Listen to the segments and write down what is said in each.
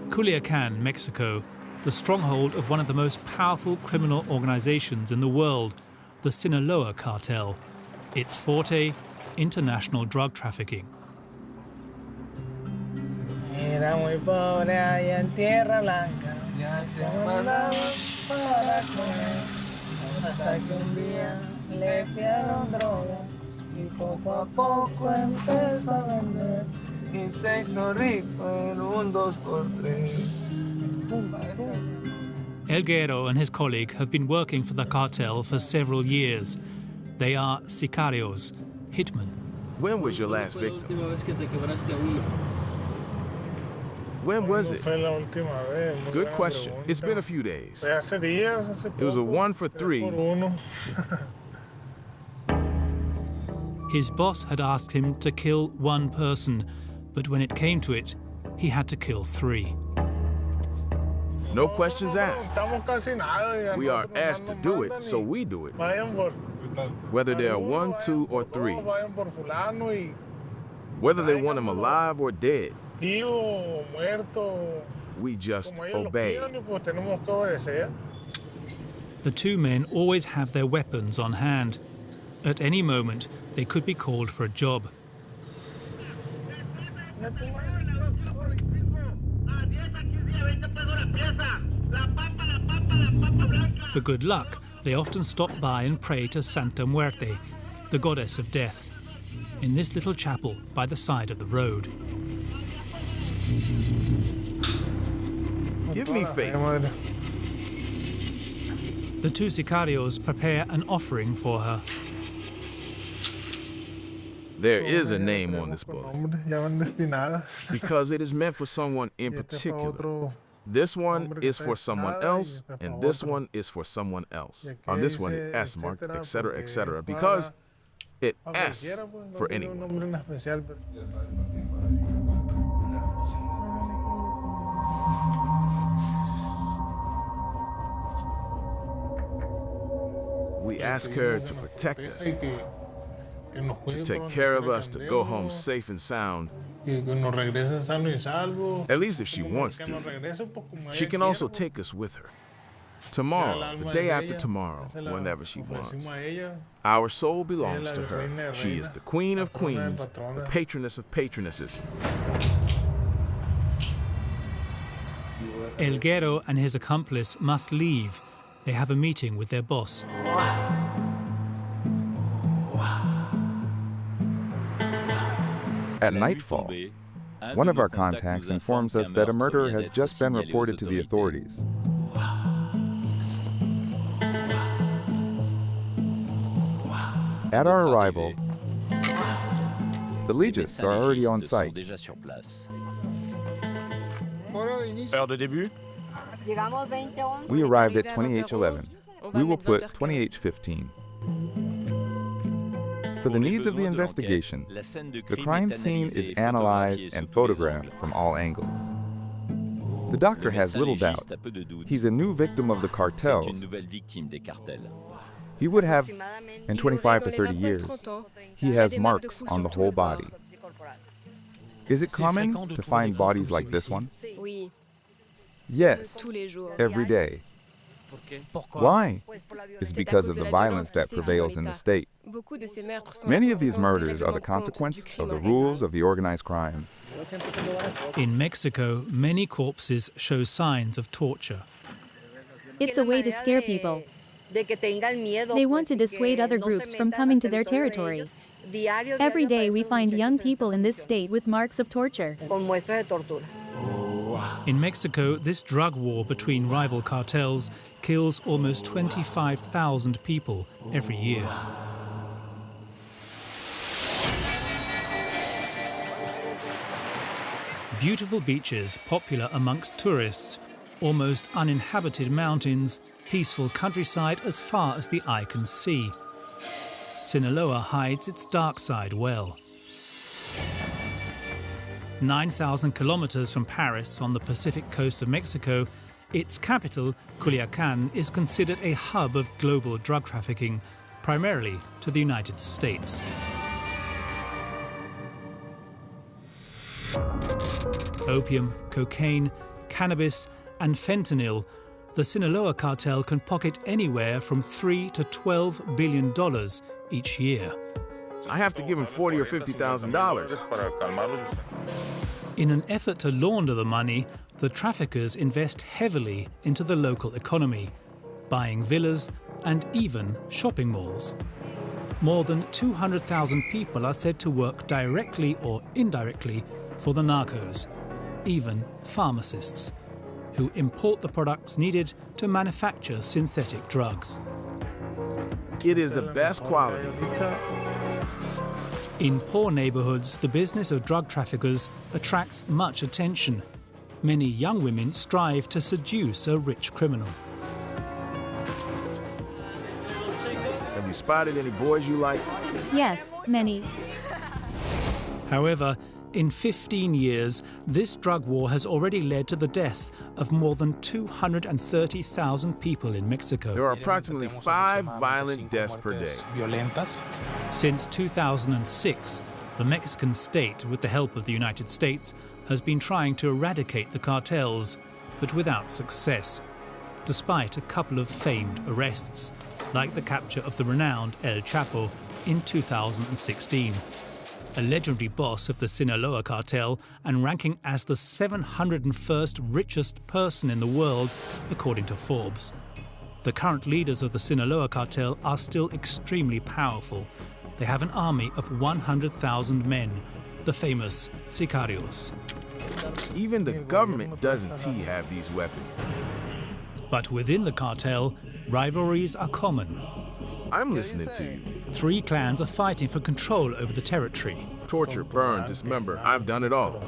Culiacan, Mexico, the stronghold of one of the most powerful criminal organizations in the world, the Sinaloa Cartel. Its forte, international drug trafficking. Era muy pobre allá en Tierra Blanca, ya se mandaba para comer, hasta que un día le fiaron droga y poco a poco empezó a vender y se hizo rico en un 2x3. Elguero and his colleague have been working for the cartel for several years. They are sicarios, hitmen. When was your last victim? When was it? Good question. It's been a few days. It was a 1 for 3. His boss had asked him to kill one person, but when it came to it, he had to kill 3. No questions asked. We are asked to do it, so we do it. Whether they are 1, 2, or 3. Whether they want him alive or dead. We just obey. The 2 men always have their weapons on hand. At any moment, they could be called for a job. For good luck, they often stop by and pray to Santa Muerte, the goddess of death, in this little chapel by the side of the road. Give me faith. The 2 sicarios prepare an offering for her. There is a name on this book because it is meant for someone in particular. This one is for someone else, and this one is for someone else. On this one, it S marked, etc., because it asks for anyone. We ask her to protect us, to take care of us, to go home safe and sound. At least if she wants to. She can also take us with her. Tomorrow, the day after tomorrow, whenever she wants. Our soul belongs to her. She is the queen of queens, the patroness of patronesses. Elguero and his accomplice must leave. They have a meeting with their boss. At nightfall, one of our contacts informs us that a murder has just been reported to the authorities. At our arrival, the legists are already on site. We arrived at 20H11. We will put 20H15. For the needs of the investigation, the crime scene is analyzed and photographed from all angles. The doctor has little doubt. He's a new victim of the cartels. He would have, in 25 to 30 years, he has marks on the whole body. Is it common to find bodies like this one? Yes, every day. Why? It's because of the violence that prevails in the state. Many of these murders are the consequence of the rules of the organized crime. In Mexico, many corpses show signs of torture. It's a way to scare people. They want to dissuade other groups from coming to their territory. Every day we find young people in this state with marks of torture. In Mexico, this drug war between rival cartels kills almost 25,000 people every year. Beautiful beaches popular amongst tourists, almost uninhabited mountains, peaceful countryside as far as the eye can see. Sinaloa hides its dark side well. 9,000 kilometers from Paris on the Pacific coast of Mexico, its capital, Culiacan, is considered a hub of global drug trafficking, primarily to the United States. Opium, cocaine, cannabis and fentanyl, the Sinaloa Cartel can pocket anywhere from $3 to $12 billion each year. I have to give him $40,000 or $50,000. In an effort to launder the money, the traffickers invest heavily into the local economy, buying villas and even shopping malls. More than 200,000 people are said to work directly or indirectly for the narcos, even pharmacists, who import the products needed to manufacture synthetic drugs. It is the best quality. In poor neighborhoods, the business of drug traffickers attracts much attention. Many young women strive to seduce a rich criminal. Have you spotted any boys you like? Yes, many. However, in 15 years, this drug war has already led to the death of more than 230,000 people in Mexico. There are approximately 5 violent deaths per day. Since 2006, the Mexican state, with the help of the United States, has been trying to eradicate the cartels, but without success, despite a couple of famed arrests, like the capture of the renowned El Chapo in 2016. A legendary boss of the Sinaloa Cartel and ranking as the 701st richest person in the world, according to Forbes. The current leaders of the Sinaloa Cartel are still extremely powerful. They have an army of 100,000 men, the famous sicarios. Even the government doesn't have these weapons. But within the cartel, rivalries are common. I'm listening to you. 3 clans are fighting for control over the territory. Torture, burn, dismember. I've done it all.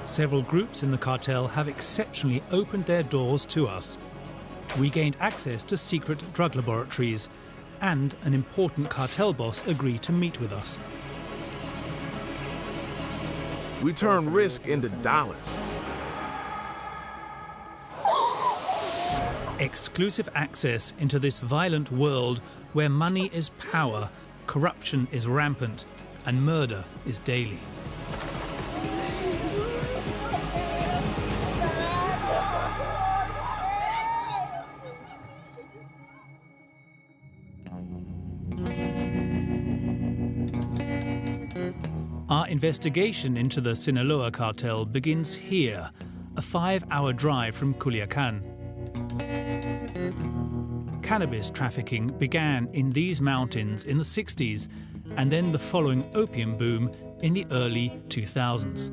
Several groups in the cartel have exceptionally opened their doors to us. We gained access to secret drug laboratories, and an important cartel boss agreed to meet with us. We turn risk into dollars. Exclusive access into this violent world where money is power, corruption is rampant, and murder is daily. Our investigation into the Sinaloa Cartel begins here, a 5-hour drive from Culiacan. Cannabis trafficking began in these mountains in the 60s, and then the following opium boom in the early 2000s.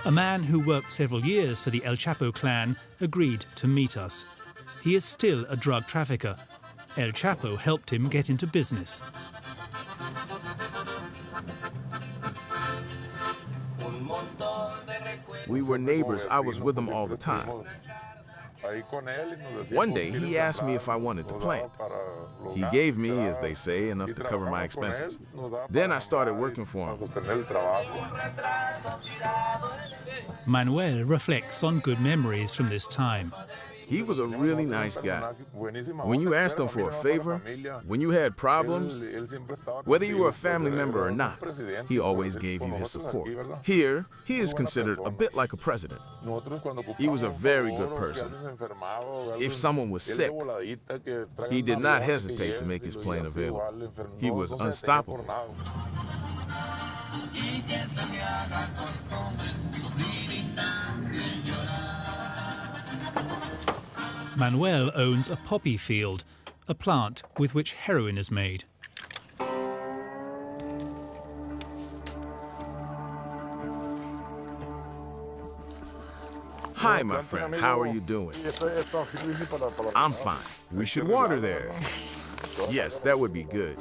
A man who worked several years for the El Chapo clan agreed to meet us. He is still a drug trafficker. El Chapo helped him get into business. We were neighbors. I was with him all the time. One day, he asked me if I wanted to plant. He gave me, as they say, enough to cover my expenses. Then I started working for him. Manuel reflects on good memories from this time. He was a really nice guy. When you asked him for a favor, when you had problems, whether you were a family member or not, he always gave you his support. Here, he is considered a bit like a president. He was a very good person. If someone was sick, he did not hesitate to make his plane available. He was unstoppable. Manuel owns a poppy field, a plant with which heroin is made. Hi, my friend. How are you doing? I'm fine. We should water there. Yes, that would be good.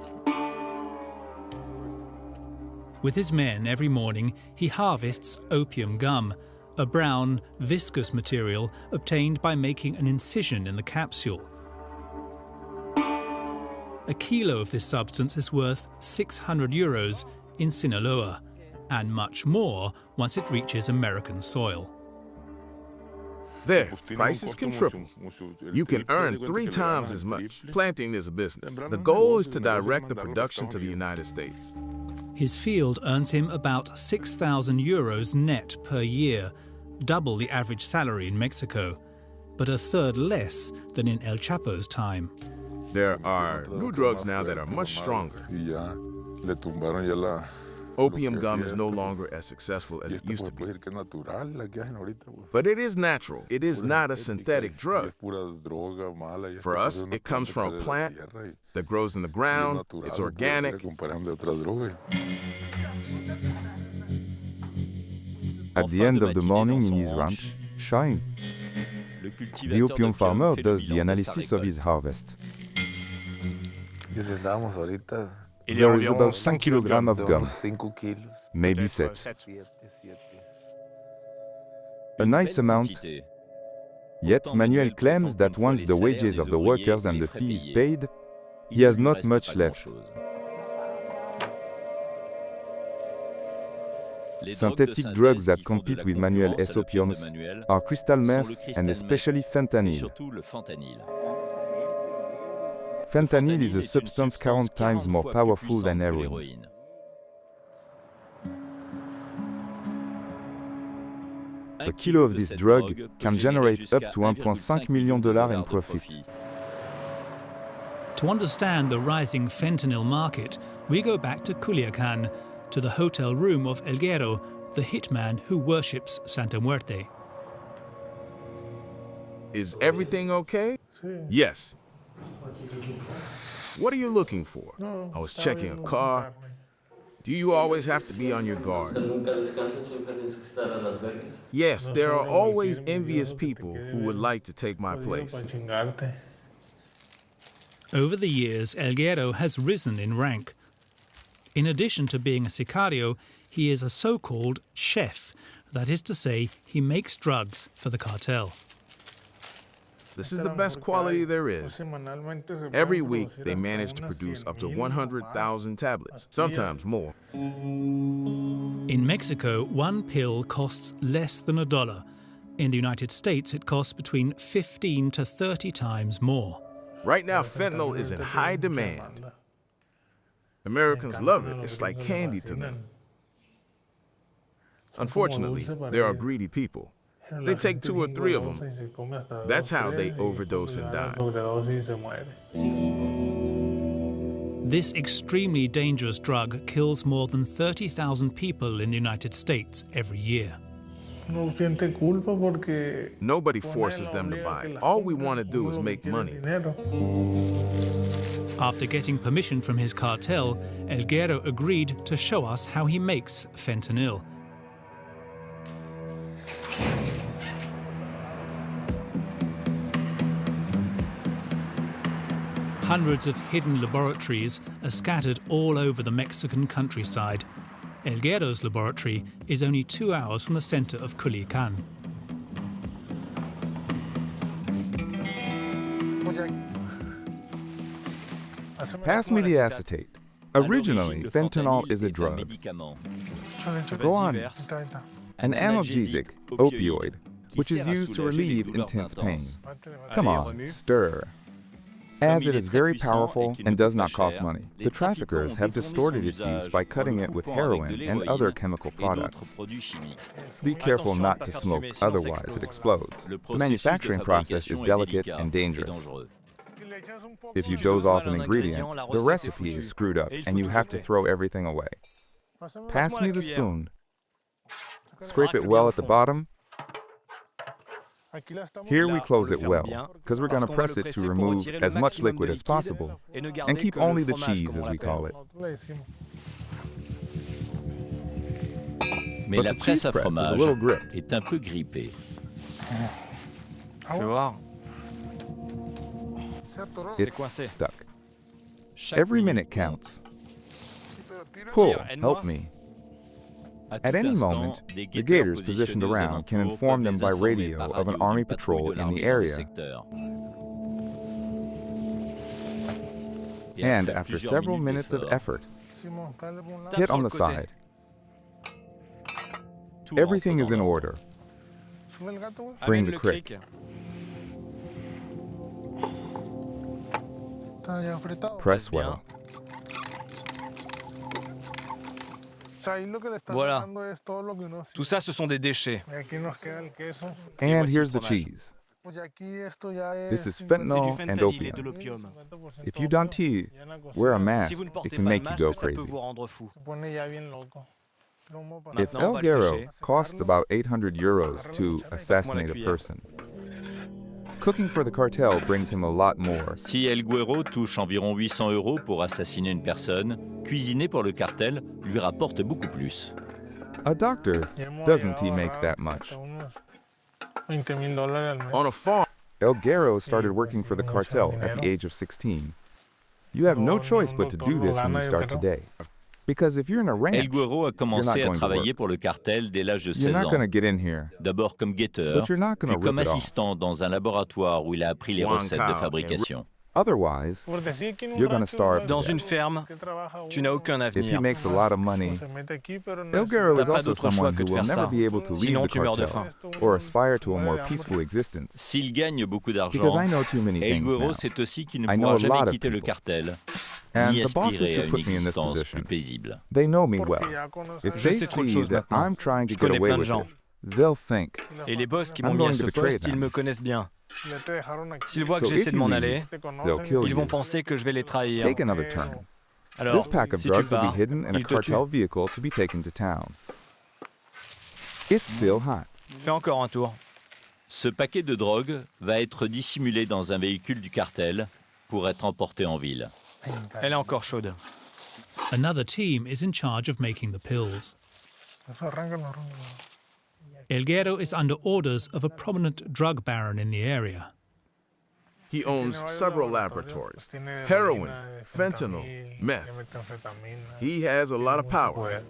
With his men every morning, he harvests opium gum, a brown, viscous material obtained by making an incision in the capsule. A kilo of this substance is worth 600 euros in Sinaloa, and much more once it reaches American soil. There, prices can triple. You can earn 3 times as much. Planting is a business. The goal is to direct the production to the United States. His field earns him about 6,000 euros net per year, double the average salary in Mexico, but a third less than in El Chapo's time. There are new drugs now that are much stronger. Opium gum is no longer as successful as it used to be. But it is natural. It is not a synthetic drug. For us, it comes from a plant that grows in the ground. It's organic. At the end of the morning in his ranch, shine, the opium farmer does the analysis of his harvest. There is about 5 kilograms of gum, maybe 7. A nice amount. Yet Manuel claims that once the wages of the workers and the fee is paid, he has not much left. Synthetic drugs that compete with Manuel's opiums are crystal meth and especially fentanyl. Fentanyl is a substance 40 times more powerful than heroin. A kilo of this drug can generate up to $1.5 million in profit. To understand the rising fentanyl market, we go back to Culiacan, to the hotel room of Elguero, the hitman who worships Santa Muerte. Is everything okay? Yes. What are you looking for? I was checking a car. Do you always have to be on your guard? Yes, there are always envious people who would like to take my place. Over the years, Elguero has risen in rank. In addition to being a sicario, he is a so-called chef. That is to say, he makes drugs for the cartel. This is the best quality there is. Every week, they manage to produce up to 100,000 tablets, sometimes more. In Mexico, one pill costs less than $1. In the United States, it costs between 15 to 30 times more. Right now, fentanyl is in high demand. Americans love it. It's like candy to them. Unfortunately, there are greedy people. They take 2 or 3 of them. That's how they overdose and die. This extremely dangerous drug kills more than 30,000 people in the United States every year. Nobody forces them to buy it. All we want to do is make money. After getting permission from his cartel, Elguero agreed to show us how he makes fentanyl. Hundreds of hidden laboratories are scattered all over the Mexican countryside. Elguero's laboratory is only 2 hours from the center of Culiacan. Pass me the acetate. Originally, fentanyl is a drug. Go on. An analgesic, opioid, which is used to relieve intense pain. Come on, stir. As it is very powerful and does not cost money, the traffickers have distorted its use by cutting it with heroin and other chemical products. Be careful not to smoke, otherwise it explodes. The manufacturing process is delicate and dangerous. If you doze off an ingredient, the recipe is screwed up and you have to throw everything away. Pass me the spoon. Scrape it well at the bottom. Here we close it well, because we're going to press it to remove as much liquid as possible, and keep only the cheese, as we call it. But the cheese press is a little gripped. It's stuck. Every minute counts. Pull, help me. At any moment, the gators positioned around can inform them by radio of an army patrol in the area. And after several minutes of effort, hit on the side. Everything is in order. Bring the crick. Press well. Voilà. Tout ça, ce sont des déchets. And here's the cheese. This is fentanyl and opium. If you don't wear a mask, it can make you go crazy. If El Guerro costs about 800 euros to assassinate a person, cooking for the cartel brings him a lot more. Si El Guerro touche environ 800 euros pour assassiner une personne, cuisiner pour le cartel lui rapporte beaucoup plus. A doctor doesn't make that much. On a farm, El Guerro started working for the cartel at the age of 16. You have no choice but to do this when you start today. Because if you're in a ranch, El Guerro a commencé à travailler pour le cartel dès l'âge de 16 ans. D'abord comme guetteur, puis comme assistant dans un laboratoire où il a appris les recettes de fabrication. Otherwise, you're going to starve. Dans une ferme, tu n'as aucun avenir. If he makes a lot of money, El Guerro is also someone who will never be able to leave the cartel or aspire to a more peaceful existence. S'il gagne beaucoup d'argent, Because I know too many El things Guerro now. sait aussi qu'il ne I know pourra a jamais lot of quitter le people. cartel, And ni the bosses aspirer à who une put me in this existence position, plus paisible. they know me well. If Je they sais trop de see choses that maintenant. I'm trying to Je get connais away plein de with gens. it, they'll think, Et les boss qui m'ont I'm mis à going ce to betray poste, ils them. me connaissent bien. S'ils voient que So j'essaie if de you m'en leave, aller, they'll kill ils vont you. penser que je vais les trahir. Take another turn. Alors, This pack of si tu drugs will pars, be hidden in a ils te tuent. cartel vehicle to be taken to town. It's still hot. Fais encore un tour. Ce paquet de drogue va être dissimulé dans un véhicule du cartel pour être emporté en ville. Elle est encore chaude. Another team is in charge of making the pills. El Guerro is under orders of a prominent drug baron in the area. he owns several laboratories. Heroin, fentanyl, meth. He has a lot of power.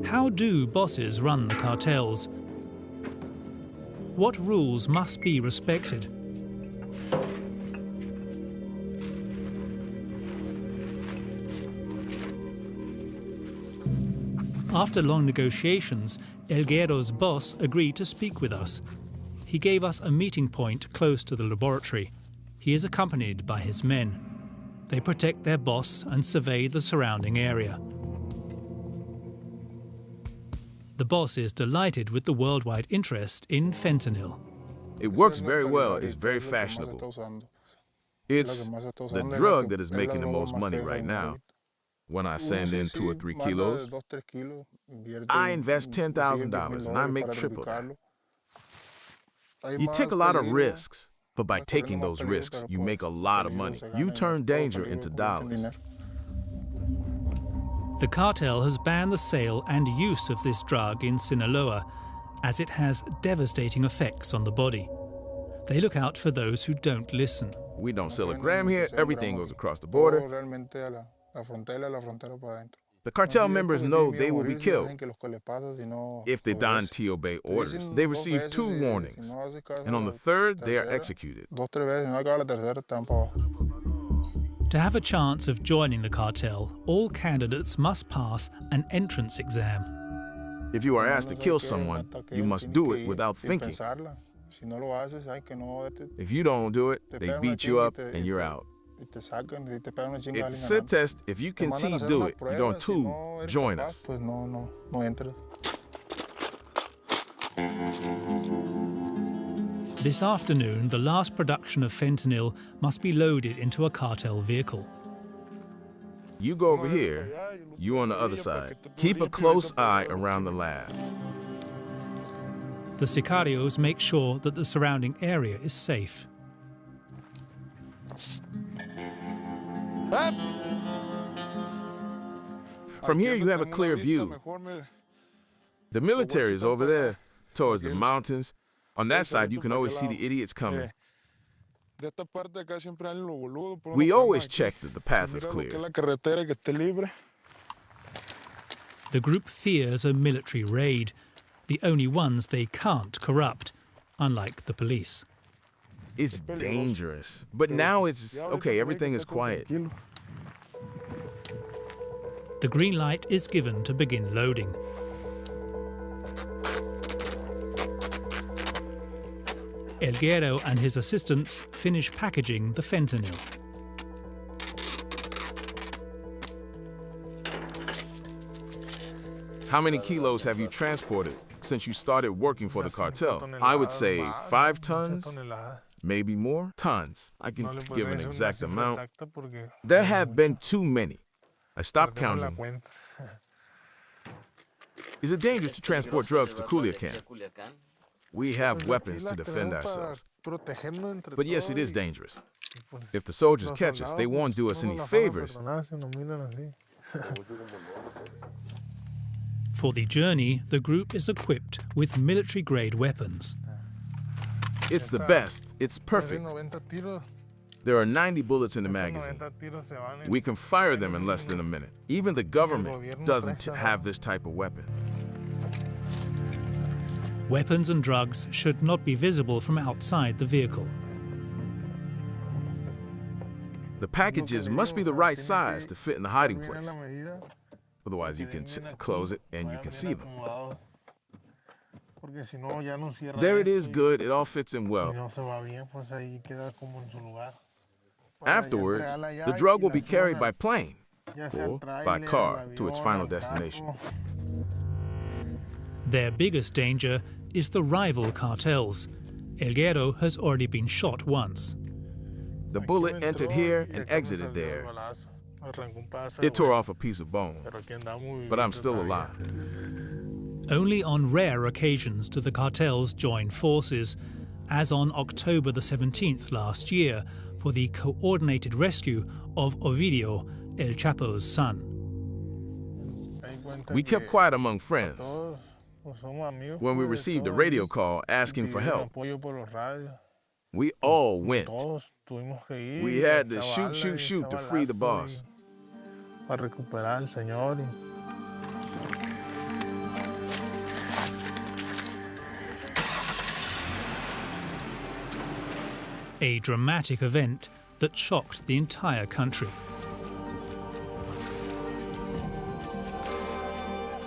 How do bosses run the cartels? What rules must be respected? After long negotiations, El Guerro's boss agreed to speak with us. He gave us a meeting point close to the laboratory. He is accompanied by his men. They protect their boss and survey the surrounding area. The boss is delighted with the worldwide interest in fentanyl. It works very well. It's very fashionable. It's the drug that is making the most money right now. When I send in 2 or 3 kilos, I invest $10,000 and I make triple that. You take a lot of risks, but by taking those risks, you make a lot of money. You turn danger into dollars. The cartel has banned the sale and use of this drug in Sinaloa, as it has devastating effects on the body. They look out for those who don't listen. We don't sell a gram here. Everything goes across the border. The cartel members know they will be killed if they don't obey orders. They receive 2 warnings, and on the 3rd, they are executed. To have a chance of joining the cartel, all candidates must pass an entrance exam. If you are asked to kill someone, you must do it without thinking. If you don't do it, they beat you up and you're out. It's a test. If you continue to do it, you don't too join us. This afternoon, the last production of fentanyl must be loaded into a cartel vehicle. You go over here, you on the other side. Keep a close eye around the lab. The sicarios make sure that the surrounding area is safe. From here, you have a clear view. The military is over there, towards the mountains. On that side, you can always see the idiots coming. We always check that the path is clear. The group fears a military raid, the only ones they can't corrupt, unlike the police. It's dangerous, but now it's okay, everything is quiet. The green light is given to begin loading. El Guerrero and his assistants finish packaging the fentanyl. How many kilos have you transported since you started working for the cartel? I would say 5 tons, maybe more. Tons. I can give an exact amount. There have been too many. I stopped counting. Is it dangerous to transport drugs to Culiacan? We have weapons to defend ourselves. But yes, it is dangerous. If the soldiers catch us, they won't do us any favors. For the journey, the group is equipped with military-grade weapons. It's the best. It's perfect. There are 90 bullets in the magazine. We can fire them in less than a minute. Even the government doesn't have this type of weapon. Weapons and drugs should not be visible from outside the vehicle. The packages must be the right size to fit in the hiding place. Otherwise, you can close it and you can see them. There it is, good. It all fits in well. Afterwards, the drug will be carried by plane or by car to its final destination. Their biggest danger is the rival cartels. El Guerrero has already been shot once. The bullet entered here and exited there. It tore off a piece of bone, but I'm still alive. Only on rare occasions do the cartels join forces, as on October the 17th last year for the coordinated rescue of Ovidio, El Chapo's son. We kept quiet among friends. When we received a radio call asking for help, we all went. We had to shoot to free the boss. A dramatic event that shocked the entire country.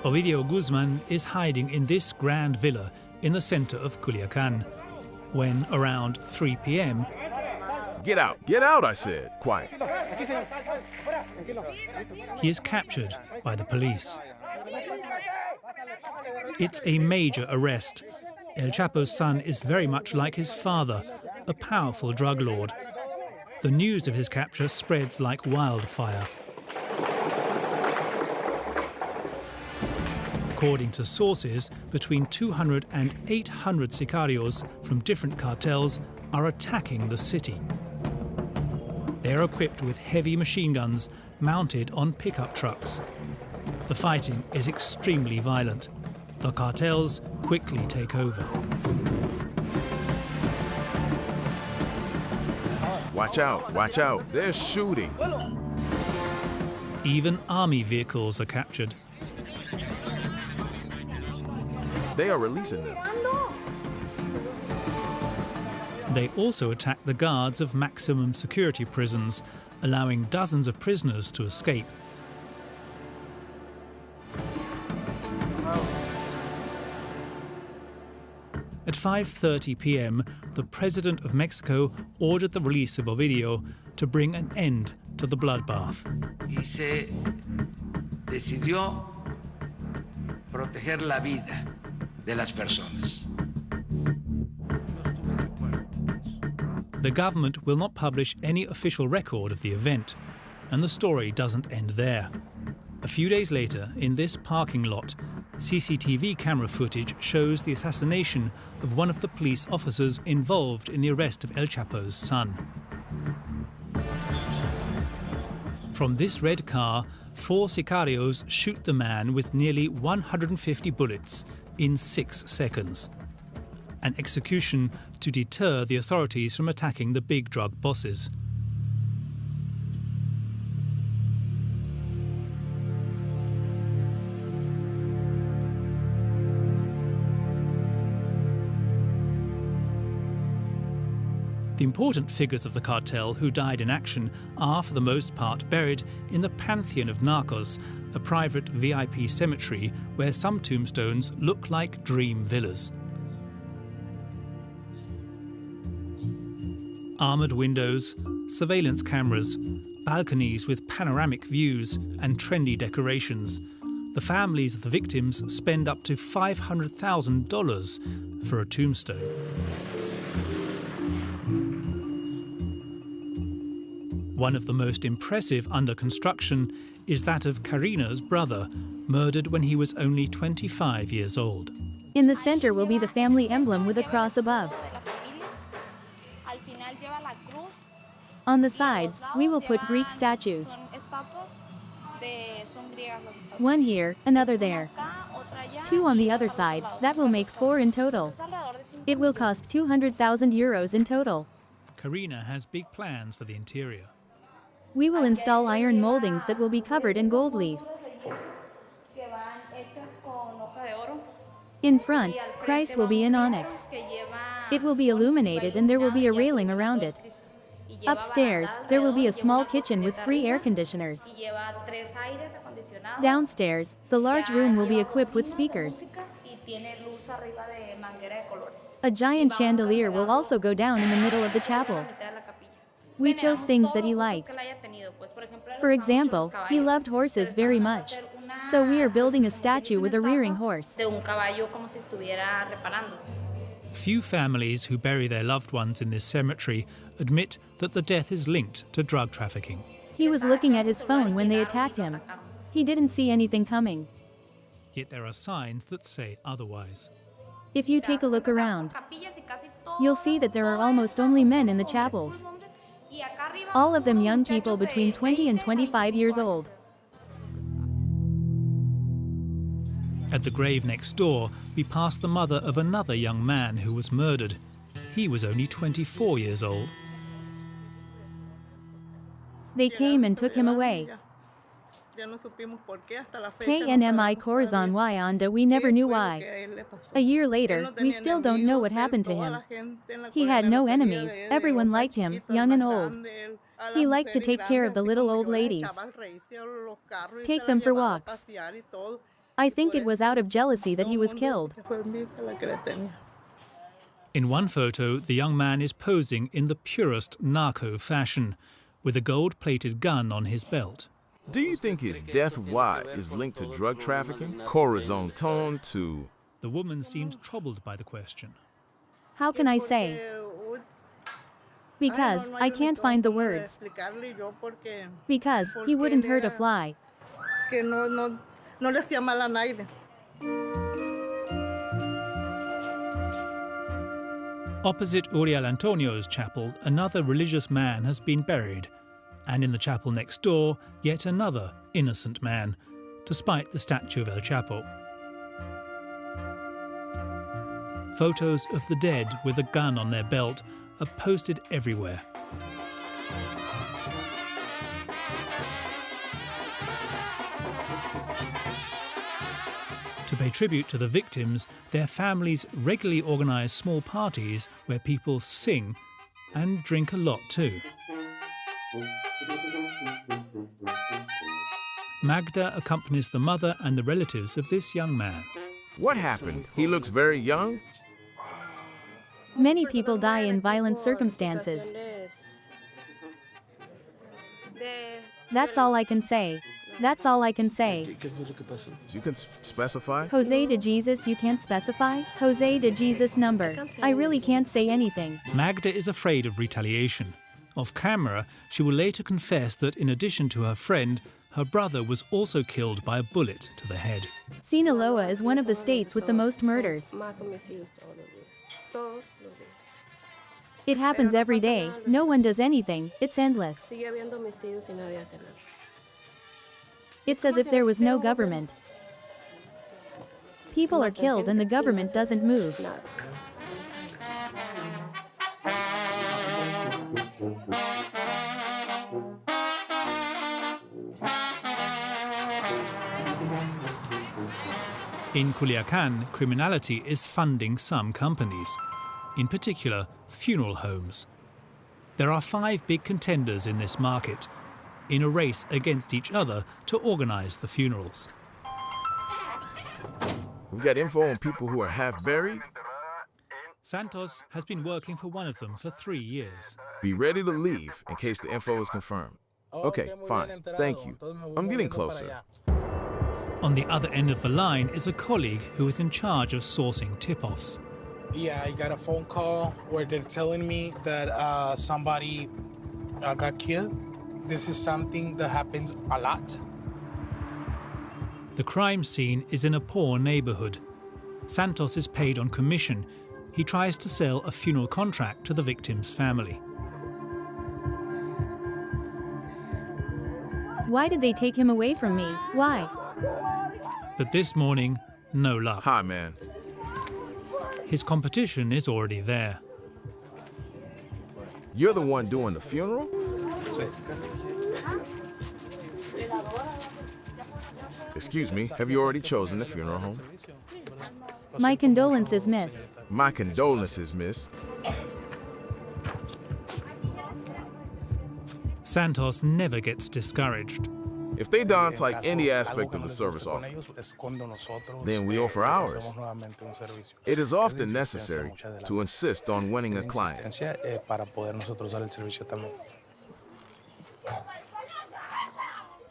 Ovidio Guzman is hiding in this grand villa in the center of Culiacan when, around 3 p.m., Get out, I said, quiet. He is captured by the police. It's a major arrest. El Chapo's son is very much like his father, a powerful drug lord. The news of his capture spreads like wildfire. According to sources, between 200 and 800 sicarios from different cartels are attacking the city. They are equipped with heavy machine guns mounted on pickup trucks. The fighting is extremely violent. The cartels quickly take over. Watch out, they're shooting. Even army vehicles are captured. They are releasing them. They also attack the guards of maximum security prisons, allowing dozens of prisoners to escape. At 5:30 p.m., the President of Mexico ordered the release of Ovidio to bring an end to the bloodbath. Y se decidió proteger la vida de las personas. The government will not publish any official record of the event, and the story doesn't end there. A few days later, in this parking lot, CCTV camera footage shows the assassination of one of the police officers involved in the arrest of El Chapo's son. From this red car, 4 sicarios shoot the man with nearly 150 bullets in 6 seconds. An execution to deter the authorities from attacking the big drug bosses. The important figures of the cartel who died in action are, for the most part, buried in the Pantheon of Narcos, a private VIP cemetery where some tombstones look like dream villas. Armoured windows, surveillance cameras, balconies with panoramic views and trendy decorations. The families of the victims spend up to $500,000 for a tombstone. One of the most impressive under construction is that of Karina's brother, murdered when he was only 25 years old. In the center will be the family emblem with a cross above. On the sides, we will put Greek statues. One here, another there. 2 on the other side, that will make 4 in total. It will cost 200,000 euros in total. Karina has big plans for the interior. We will install iron moldings that will be covered in gold leaf. In front, Christ will be in onyx. It will be illuminated and there will be a railing around it. Upstairs, there will be a small kitchen with 3 air conditioners. Downstairs, the large room will be equipped with speakers. A giant chandelier will also go down in the middle of the chapel. We chose things that he liked. For example, he loved horses very much. So we are building a statue with a rearing horse. Few families who bury their loved ones in this cemetery admit that the death is linked to drug trafficking. He was looking at his phone when they attacked him. He didn't see anything coming. Yet there are signs that say otherwise. If you take a look around, you'll see that there are almost only men in the chapels. All of them young people between 20 and 25 years old. At the grave next door, we pass the mother of another young man who was murdered. He was only 24 years old. They came and took him away. TNMI Corazon y Onda, we never knew why. A year later, we still don't know what happened to him. He had no enemies, everyone liked him, young and old. He liked to take care of the little old ladies. Take them for walks. I think it was out of jealousy that he was killed. In one photo, the young man is posing in the purest narco fashion, with a gold-plated gun on his belt. Do you think his death why is linked to drug trafficking? Corazon tone to... The woman seems troubled by the question. How can I say? Because I can't find the words. Because he wouldn't hurt a fly. Opposite Uriel Antonio's chapel, another religious man has been buried. And in the chapel next door, yet another innocent man, despite the statue of El Chapo. Photos of the dead with a gun on their belt are posted everywhere. To pay tribute to the victims, their families regularly organise small parties where people sing and drink a lot too. Magda accompanies the mother and the relatives of this young man. What happened? He looks very young. Many people die in violent circumstances. That's all I can say. That's all I can say. You can specify? Jose de Jesus, you can't specify? Jose de Jesus number. I really can't say anything. Magda is afraid of retaliation. Off camera, she will later confess that in addition to her friend, her brother was also killed by a bullet to the head. Sinaloa is one of the states with the most murders. It happens every day. No one does anything. It's endless. It's as if there was no government. People are killed and the government doesn't move. In Culiacan, criminality is funding some companies, in particular funeral homes. There are 5 big contenders in this market, in a race against each other to organize the funerals. We've got info on people who are half buried. Santos has been working for one of them for 3 years. Be ready to leave in case the info is confirmed. Okay, fine. Thank you. I'm getting closer. On the other end of the line is a colleague who is in charge of sourcing tip-offs. Yeah, I got a phone call where they're telling me that somebody got killed. This is something that happens a lot. The crime scene is in a poor neighborhood. Santos is paid on commission. He tries to sell a funeral contract to the victim's family. Why did they take him away from me? Why? But this morning, no luck. Hi, man. His competition is already there. You're the one doing the funeral? Excuse me, have you already chosen the funeral home? My condolences, miss. My condolences, miss. Santos never gets discouraged. If they don't like any aspect of the service offer, then we offer ours. It is often necessary to insist on winning a client.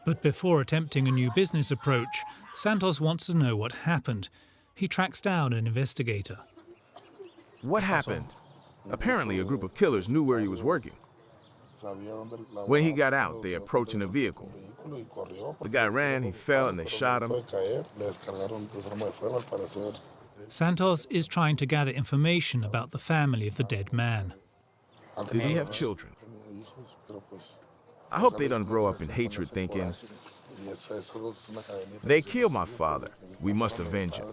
But before attempting a new business approach, Santos wants to know what happened. He tracks down an investigator. What happened? Apparently, a group of killers knew where he was working. When he got out, they approached in a vehicle. The guy ran, he fell, and they shot him. Santos is trying to gather information about the family of the dead man. Did he have children? I hope they don't grow up in hatred thinking, they killed my father, we must avenge it.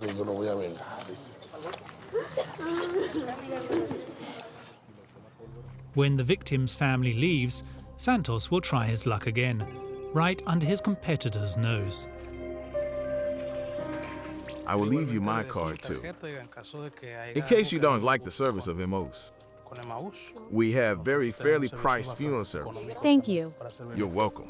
When the victim's family leaves, Santos will try his luck again, right under his competitor's nose. I will leave you my card too, in case you don't like the service of MOs. We have very fairly priced funeral services. Thank you. You're welcome.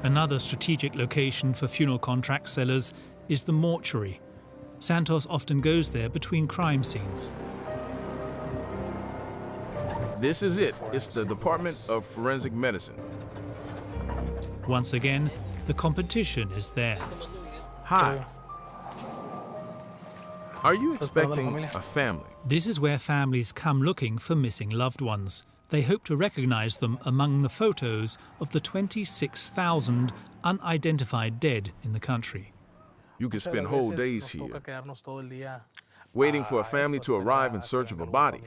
Another strategic location for funeral contract sellers is the mortuary. Santos often goes there between crime scenes. This is it. It's the Department of Forensic Medicine. Once again, the competition is there. Hi. Are you expecting a family? This is where families come looking for missing loved ones. They hope to recognize them among the photos of the 26,000 unidentified dead in the country. You can spend whole days here, waiting for a family to arrive in search of a body.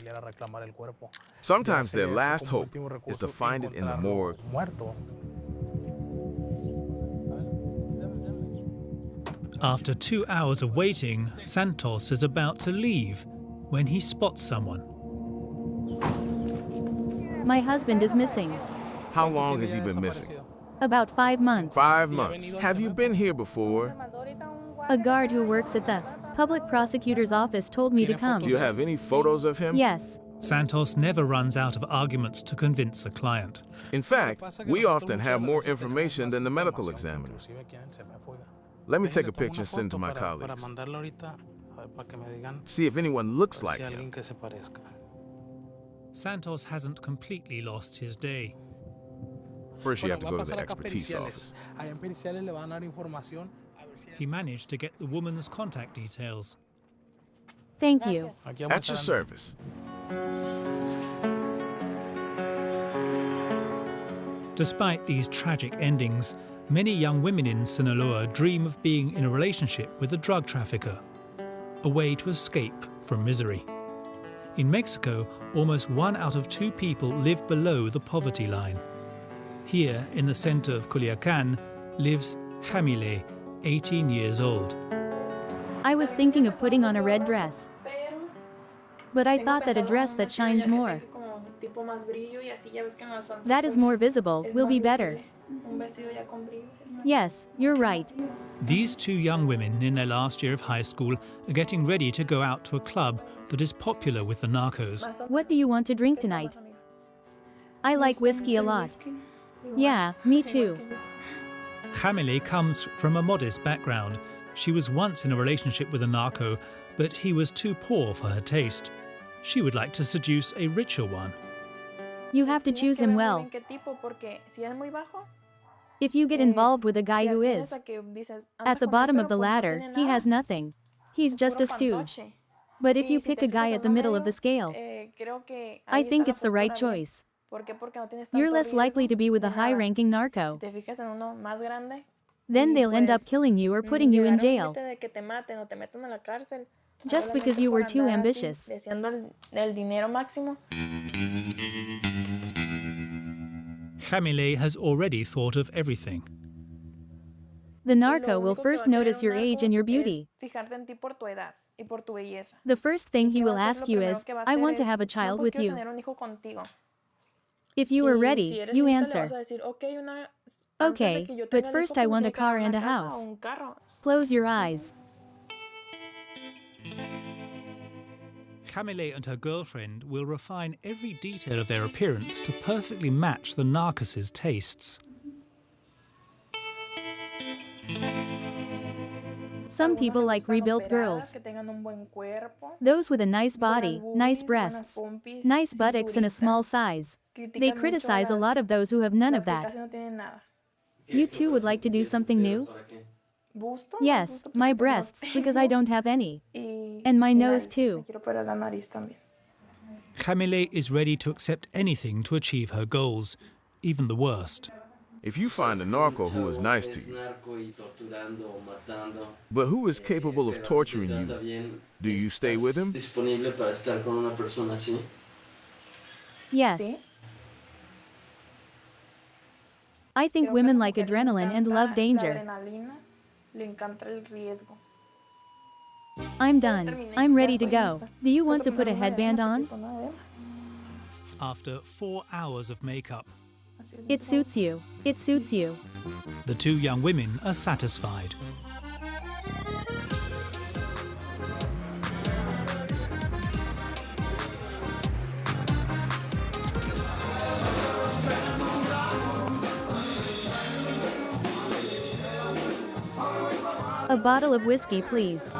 Sometimes their last hope is to find it in the morgue. After 2 hours of waiting, Santos is about to leave when he spots someone. My husband is missing. How long has he been missing? About 5 months. 5 months. Have you been here before? A guard who works at the public prosecutor's office told me to come. Do you have any photos of him? Yes. Santos never runs out of arguments to convince a client. In fact, we often have more information than the medical examiners. Let me take a picture and send it to my colleagues. See if anyone looks like him. Santos hasn't completely lost his day. First, you have to go to the expertise office. He managed to get the woman's contact details. Thank you. At your service. Despite these tragic endings, many young women in Sinaloa dream of being in a relationship with a drug trafficker, a way to escape from misery. In Mexico, almost 1 out of 2 people live below the poverty line. Here, in the center of Culiacan, lives Jamile, 18 years old. I was thinking of putting on a red dress, but I thought that a dress that shines more, that is more visible, will be better. Yes, you're right. These 2 young women in their last year of high school are getting ready to go out to a club that is popular with the narcos. What do you want to drink tonight? I like whiskey a lot. Yeah, me too. Jamile comes from a modest background, She was once in a relationship with a narco, but he was too poor for her taste. She would like to seduce a richer one. You have to choose him well. If you get involved with a guy who is at the bottom of the ladder, he has nothing. He's just a stooge. But if you pick a guy at the middle of the scale, I think it's the right choice. You're less likely to be with a high-ranking narco. Then they'll end up killing you or putting you in jail, just because you were too ambitious. Camille has already thought of everything. The narco will first notice your age and your beauty. The first thing he will ask you is, "I want to have a child with you." If you are ready, you answer, "Okay, but first I want a car and a house." Close your eyes. Camille and her girlfriend will refine every detail of their appearance to perfectly match the narcos's tastes. Some people like rebuilt girls. Those with a nice body, nice breasts, nice buttocks and a small size. They criticize a lot of those who have none of that. You too would like to do something new? Yes, my breasts, because I don't have any. And my nose too. Camille is ready to accept anything to achieve her goals, even the worst. If you find a narco who is nice to you, but who is capable of torturing you, do you stay with him? Yes. I think women like adrenaline and love danger. I'm done. I'm ready to go. Do you want to put a headband on? After 4 hours of makeup, it suits you. It suits you. The two young women are satisfied. A bottle of whiskey, please.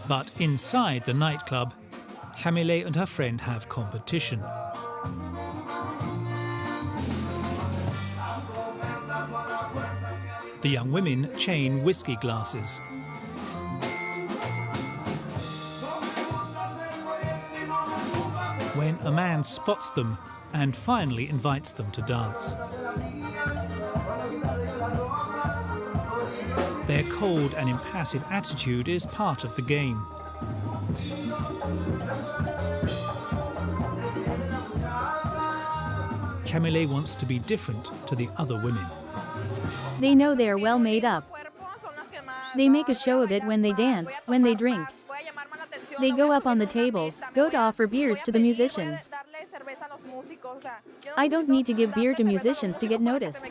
But inside the nightclub, Camille and her friend have competition. The young women chain whiskey glasses. When a man spots them and finally invites them to dance. Their cold and impassive attitude is part of the game. Camille wants to be different to the other women. They know they are well made up. They make a show of it when they dance, when they drink. They go up on the tables, go to offer beers to the musicians. I don't need to give beer to musicians to get noticed.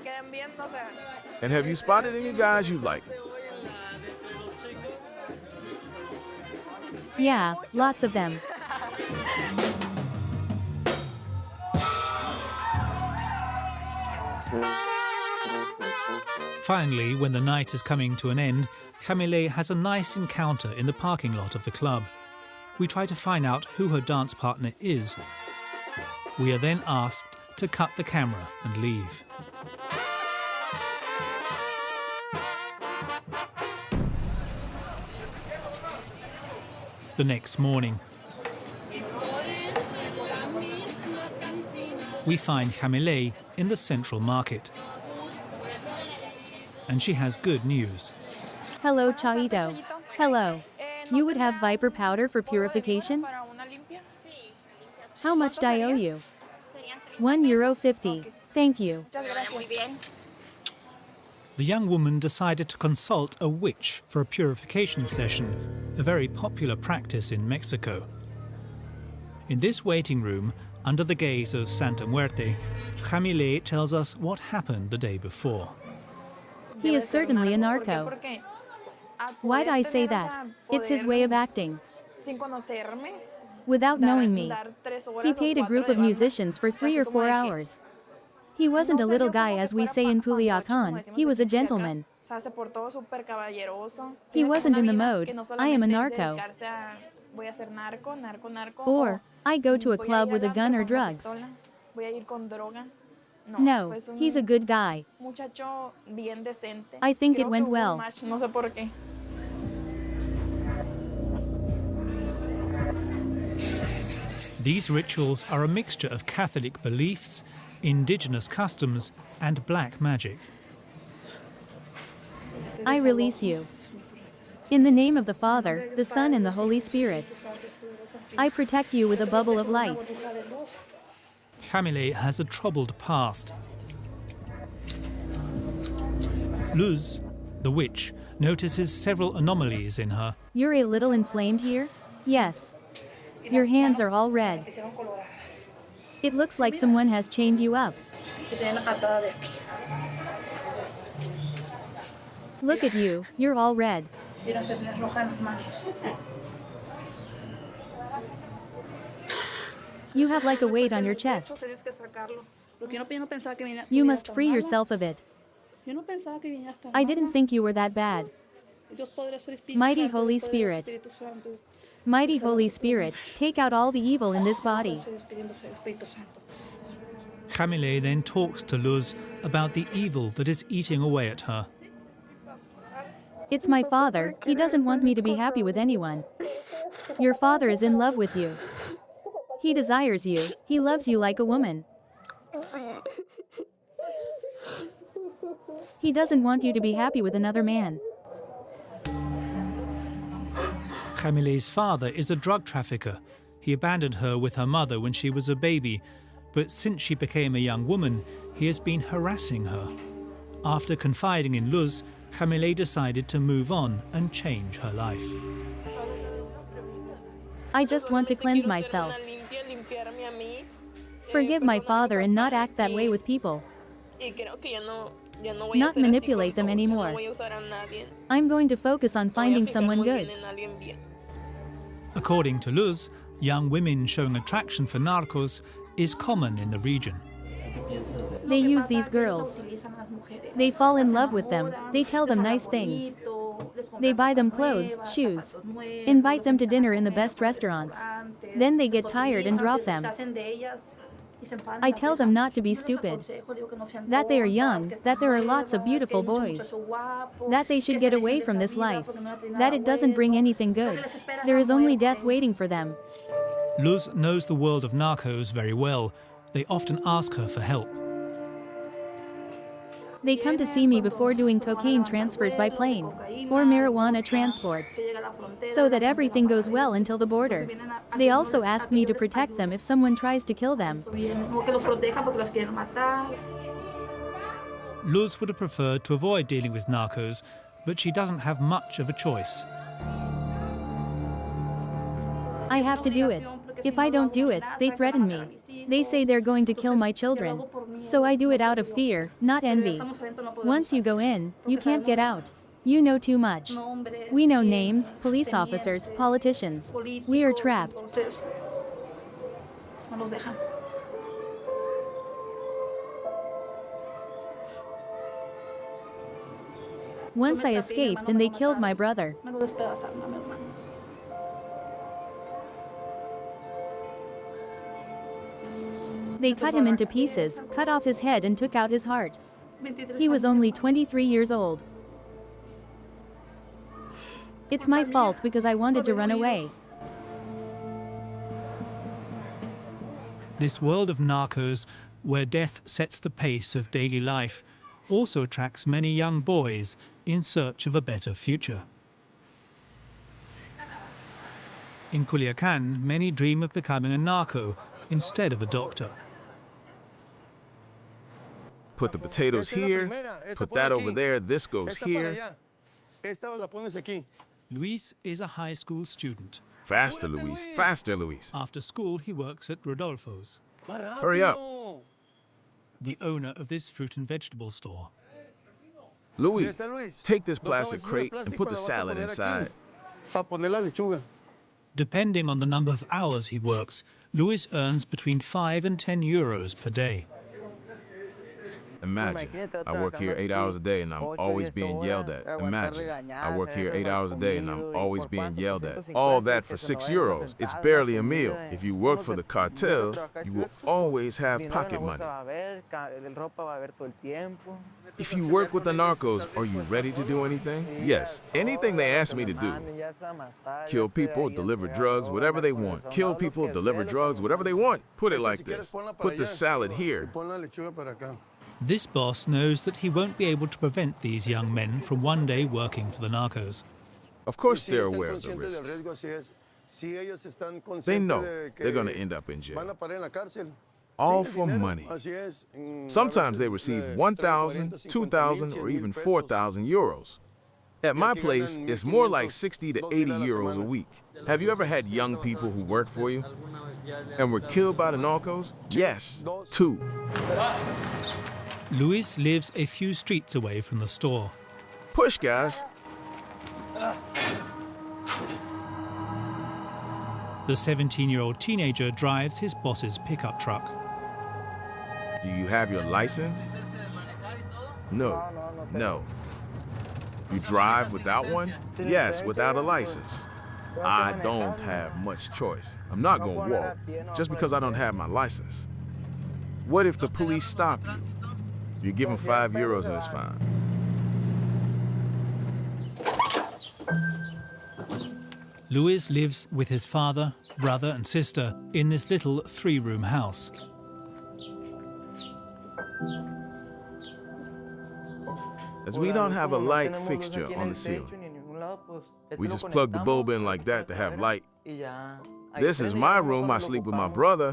And have you spotted any guys you like? Yeah, lots of them. Finally, when the night is coming to an end, Camille has a nice encounter in the parking lot of the club. We try to find out who her dance partner is. We are then asked to cut the camera and leave. The next morning, we find Camille in the central market. And she has good news. Hello, Chaito. Hello. You would have viper powder for purification? How much do I owe you? €1.50. Thank you. The young woman decided to consult a witch for a purification session, a very popular practice in Mexico. In this waiting room, under the gaze of Santa Muerte, Camille tells us what happened the day before. He is certainly a narco. Why'd I say that? It's his way of acting. Without knowing me, he paid a group of musicians for 3 or 4 hours. He wasn't a little guy as we say in Culiacan, he was a gentleman. He wasn't in the mode, I am a narco. Or, I go to a club with a gun or drugs. No, he's a good guy. I think it went well. These rituals are a mixture of Catholic beliefs, indigenous customs, and black magic. I release you. In the name of the Father, the Son, and the Holy Spirit. I protect you with a bubble of light. Camille has a troubled past. Luz, the witch, notices several anomalies in her. You're a little inflamed here? Yes. Your hands are all red. It looks like someone has chained you up. Look at you, you're all red. You have like a weight on your chest. You must free yourself of it. I didn't think you were that bad. Mighty Holy Spirit. Mighty Holy Spirit, take out all the evil in this body. Camille then talks to Luz about the evil that is eating away at her. It's my father, he doesn't want me to be happy with anyone. Your father is in love with you. He desires you, he loves you like a woman. He doesn't want you to be happy with another man. Camille's father is a drug trafficker. He abandoned her with her mother when she was a baby, but since she became a young woman, he has been harassing her. After confiding in Luz, Camille decided to move on and change her life. I just want to cleanse myself. Forgive my father and not act that way with people. Not manipulate them anymore. I'm going to focus on finding someone good. According to Luz, young women showing attraction for narcos is common in the region. They use these girls. They fall in love with them. They tell them nice things. They buy them clothes, shoes. Invite them to dinner in the best restaurants. Then they get tired and drop them. I tell them not to be stupid. That they are young, that there are lots of beautiful boys. That they should get away from this life. That it doesn't bring anything good. There is only death waiting for them. Luz knows the world of narcos very well. They often ask her for help. They come to see me before doing cocaine transfers by plane, or marijuana transports, so that everything goes well until the border. They also ask me to protect them if someone tries to kill them. Luz would have preferred to avoid dealing with narcos, but she doesn't have much of a choice. I have to do it. If I don't do it, they threaten me. They say they're going to kill my children. So I do it out of fear, not envy. Once you go in, you can't get out. You know too much. We know names, police officers, politicians. We are trapped. Once I escaped and they killed my brother. They cut him into pieces, cut off his head and took out his heart. He was only 23 years old. It's my fault because I wanted to run away. This world of narcos, where death sets the pace of daily life, also attracts many young boys in search of a better future. In Culiacan, many dream of becoming a narco instead of a doctor. Put the potatoes here, put that over there, this goes here. Luis is a high school student. Faster, Luis. Faster, Luis. After school, he works at Rodolfo's. Hurry up. The owner of this fruit and vegetable store. Luis, take this plastic crate and put the salad inside. Depending on the number of hours he works, Luis earns between 5 and 10 euros per day. Imagine, I work here 8 hours a day and I'm always being yelled at. Imagine, I work here 8 hours a day and I'm always being yelled at. All that for €6. It's barely a meal. If you work for the cartel, you will always have pocket money. If you work with the narcos, are you ready to do anything? Yes, anything they ask me to do. Kill people, deliver drugs, whatever they want. Kill people, deliver drugs, whatever they want. Put it like this. Put the salad here. This boss knows that he won't be able to prevent these young men from one day working for the narcos. Of course they're aware of the risks. They know they're going to end up in jail. All for money. Sometimes they receive 1,000, 2,000, or even 4,000 euros. At my place, it's more like 60 to 80 euros a week. Have you ever had young people who work for you and were killed by the narcos? Yes, 2. Luis lives a few streets away from the store. Push, guys. The 17-year-old teenager drives his boss's pickup truck. Do you have your license? No. No. You drive without one? Yes, without a license. I don't have much choice. I'm not going to walk just because I don't have my license. What if the police stop you? You give them €5 and it's fine. Luis lives with his father, brother and sister in this little 3-room house. As we don't have a light fixture on the ceiling, we just plug the bulb in like that to have light. This is my room. I sleep with my brother.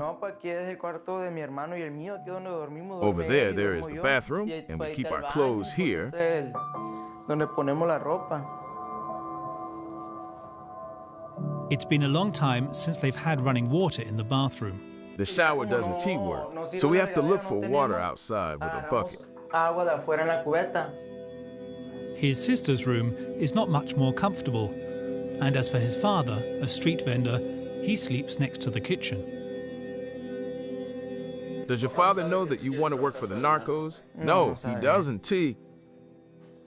Over there is the bathroom, and we keep our clothes here. It's been a long time since they've had running water in the bathroom. The shower doesn't work, so we have to look for water outside with a bucket. His sister's room is not much more comfortable, and as for his father, a street vendor, he sleeps next to the kitchen. Does your father know that you want to work for the narcos? No, he doesn't, T.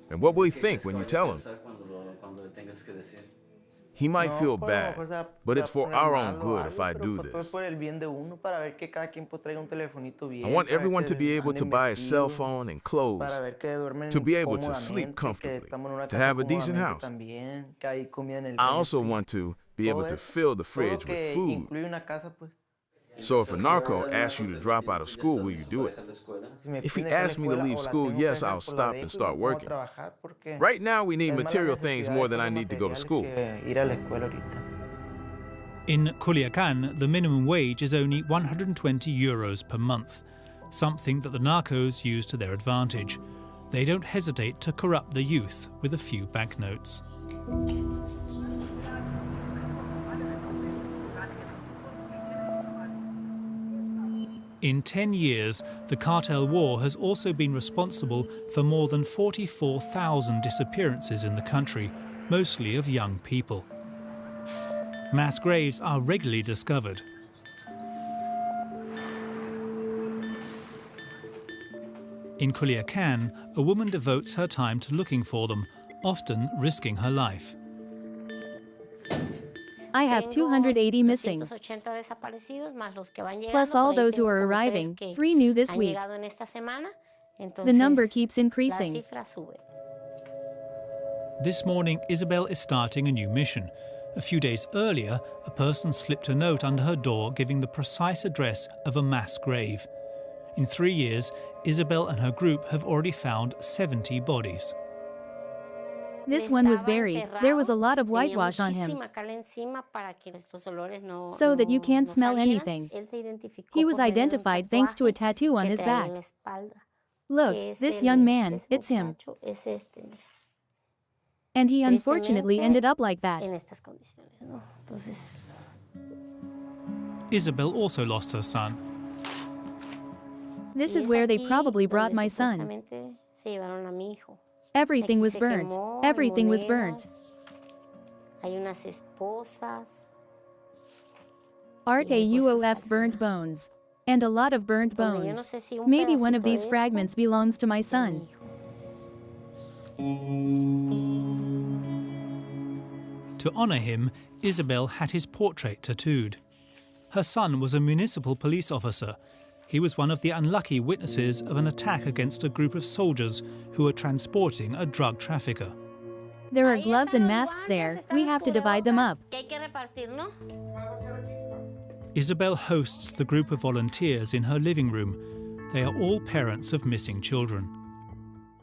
And what will he think when you tell him? He might feel bad, but it's for our own good if I do this. I want everyone to be able to buy a cell phone and clothes, to be able to sleep comfortably, to have a decent house. I also want to be able to fill the fridge with food. So if a narco asks you to drop out of school, will you do it? If he asks me to leave school, yes, I'll stop and start working. Right now, we need material things more than I need to go to school. In Culiacan, the minimum wage is only €120 per month, something that the narcos use to their advantage. They don't hesitate to corrupt the youth with a few banknotes. In 10 years, the cartel war has also been responsible for more than 44,000 disappearances in the country, mostly of young people. Mass graves are regularly discovered. In Culiacan, a woman devotes her time to looking for them, often risking her life. I have 280 missing, plus all those who are arriving, 3 new this week. The number keeps increasing. This morning, Isabel is starting a new mission. A few days earlier, a person slipped a note under her door giving the precise address of a mass grave. In 3 years, Isabel and her group have already found 70 bodies. This one was buried. There was a lot of whitewash on him, so that you can't smell anything. He was identified thanks to a tattoo on his back. Look, this young man, it's him. And he unfortunately ended up like that. Isabel also lost her son. This is where they probably brought my son. Everything was burnt. Everything was burnt. RAUOF burned bones. And a lot of burnt bones. Maybe one of these fragments belongs to my son. To honor him, Isabel had his portrait tattooed. Her son was a municipal police officer. He was one of the unlucky witnesses of an attack against a group of soldiers who were transporting a drug trafficker. There are gloves and masks there. We have to divide them up. Isabel hosts the group of volunteers in her living room. They are all parents of missing children.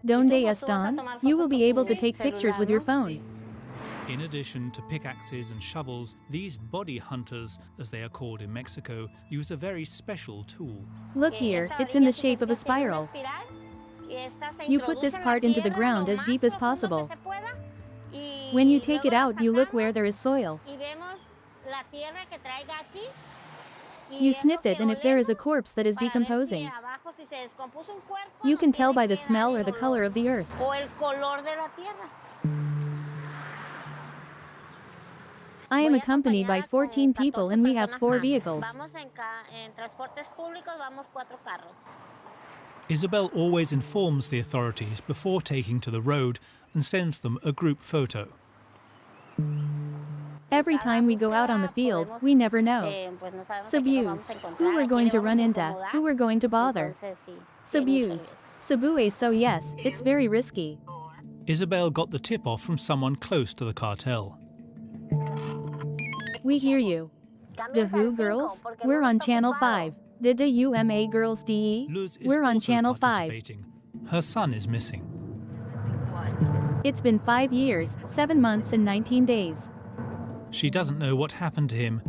Donde están? You will be able to take pictures with your phone. In addition to pickaxes and shovels, these body hunters, as they are called in Mexico, use a very special tool. Look here, it's in the shape of a spiral. You put this part into the ground as deep as possible. When you take it out, you look where there is soil. You sniff it, and if there is a corpse that is decomposing, you can tell by the smell or the color of the earth. I am accompanied by 14 people and we have 4 vehicles. Isabel always informs the authorities before taking to the road and sends them a group photo. Every time we go out on the field, we never know. Sabuse. Who we're going to run into, who we're going to bother. Sabuse. Sabue, so yes, it's very risky. Isabel got the tip-off from someone close to the cartel. We hear you. The Who girls? We're on Channel 5. Did the UMA girls DE? We're on Channel 5. Her son is missing. It's been 5 years, 7 months and 19 days. She doesn't know what happened to him.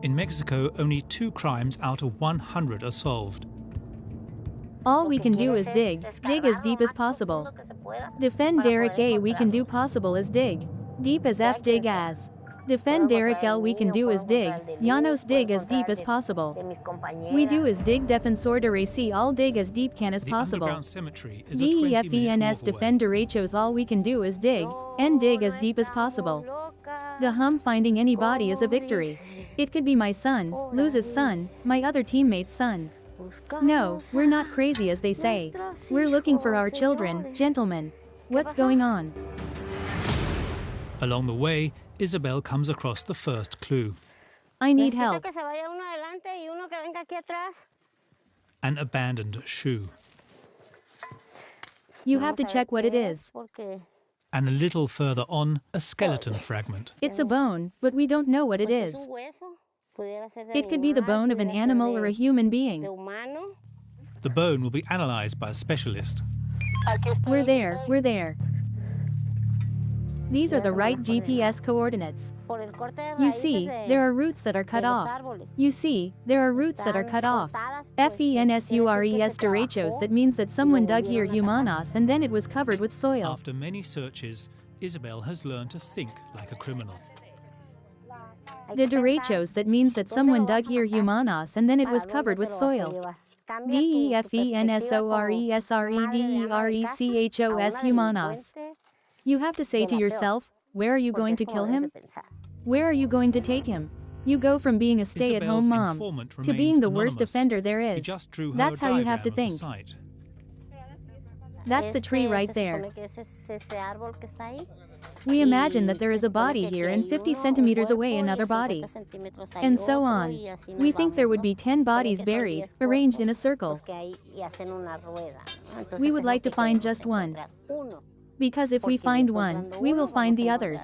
In Mexico, only 2 crimes out of 100 are solved. All we can do is dig as deep as possible. Defend Derek A, we can do possible is dig. Deep as F dig as. Defend Derek L, we can do is dig. Llanos dig as deep as possible. We do is dig defensor de C, all dig as deep can as possible. DEFENS defend derechos, all we can do is dig, and dig as deep as possible. The finding any body is a victory. It could be my son, Luz's son, my other teammate's son. No, we're not crazy as they say. We're looking for our children, gentlemen. What's going on? Along the way, Isabel comes across the first clue. I need help. An abandoned shoe. You have to check what it is. And a little further on, a skeleton fragment. It's a bone, but we don't know what it is. It could be the bone of an animal or a human being. The bone will be analyzed by a specialist. We're there. These are the right GPS coordinates. You see, there are roots that are cut off. FENSURES derechos, that means that someone dug here humanos and then it was covered with soil. After many searches, Isabel has learned to think like a criminal. The derechos, that means that someone dug here humanos and then it was covered with soil. DEFENSORESREDERECHOS humanos. You have to say to yourself, where are you going to kill him? Where are you going to take him? You go from being a stay-at-home mom to being the worst offender there is. That's how you have to think. That's the tree right there. We imagine that there is a body here and 50 centimeters away another body. And so on. We think there would be 10 bodies buried, arranged in a circle. We would like to find just one. Because if we find one, we will find the others.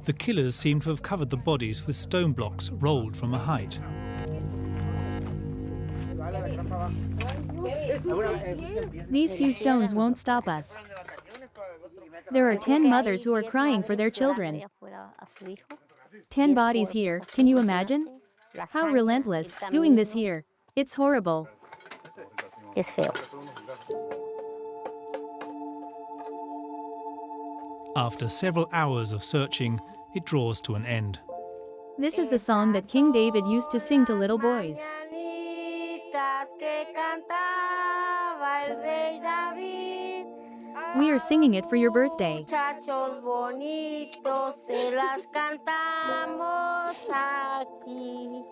The killers seem to have covered the bodies with stone blocks rolled from a height. These few stones won't stop us. There are 10 mothers who are crying for their children. 10 bodies here, can you imagine? How relentless, doing this here. It's horrible. Es feo. After several hours of searching, it draws to an end. This is the song that King David used to sing to little boys. We are singing it for your birthday. Muchachos bonitos, se las cantamos aquí.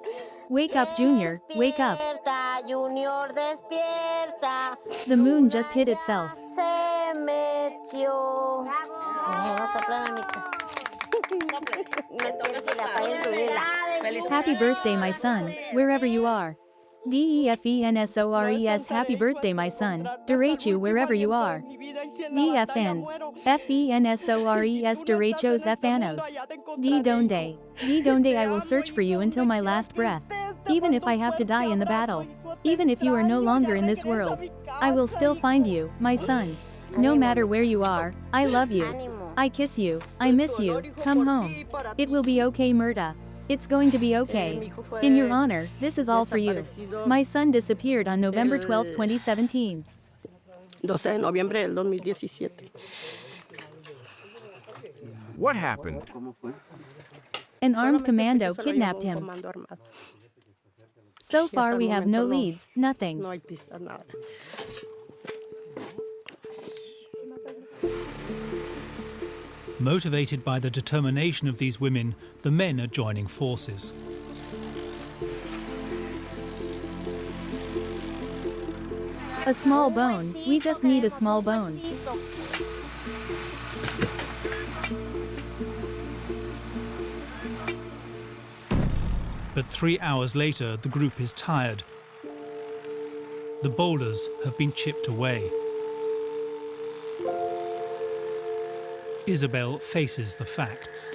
Wake up, Junior, wake up. Despierta, Junior, despierta. The moon just hid itself. Se metió. No sopla la mitad. Happy birthday, my son, wherever you are. DEFENSORES, happy birthday, my son, Derecho, wherever you are. DFNs, FENSORES, Derechos Fanos. D donde, I will search for you until my last breath. Even if I have to die in the battle. Even if you are no longer in this world. I will still find you, my son. No matter where you are, I love you. I kiss you, I miss you, come home. It will be okay, Murta. It's going to be okay. In your honor, this is all for you. My son disappeared on November 12, 2017. 12 de noviembre del 2017. What happened? An armed commando kidnapped him. So far we have no leads, nothing. No hay pistas, nada. Motivated by the determination of these women, the men are joining forces. A small bone, we just need a small bone. But 3 hours later, the group is tired. The boulders have been chipped away. Isabel faces the facts.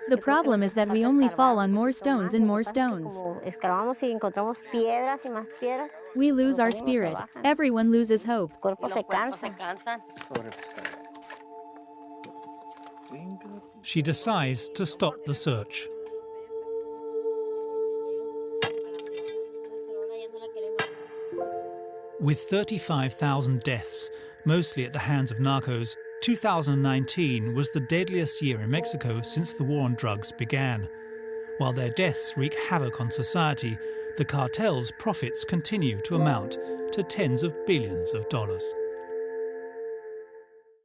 The problem is that we only fall on more stones and more stones. We lose our spirit. Everyone loses hope. She decides to stop the search. With 35,000 deaths, mostly at the hands of narcos, 2019 was the deadliest year in Mexico since the war on drugs began. While their deaths wreak havoc on society, the cartel's profits continue to amount to tens of billions of dollars.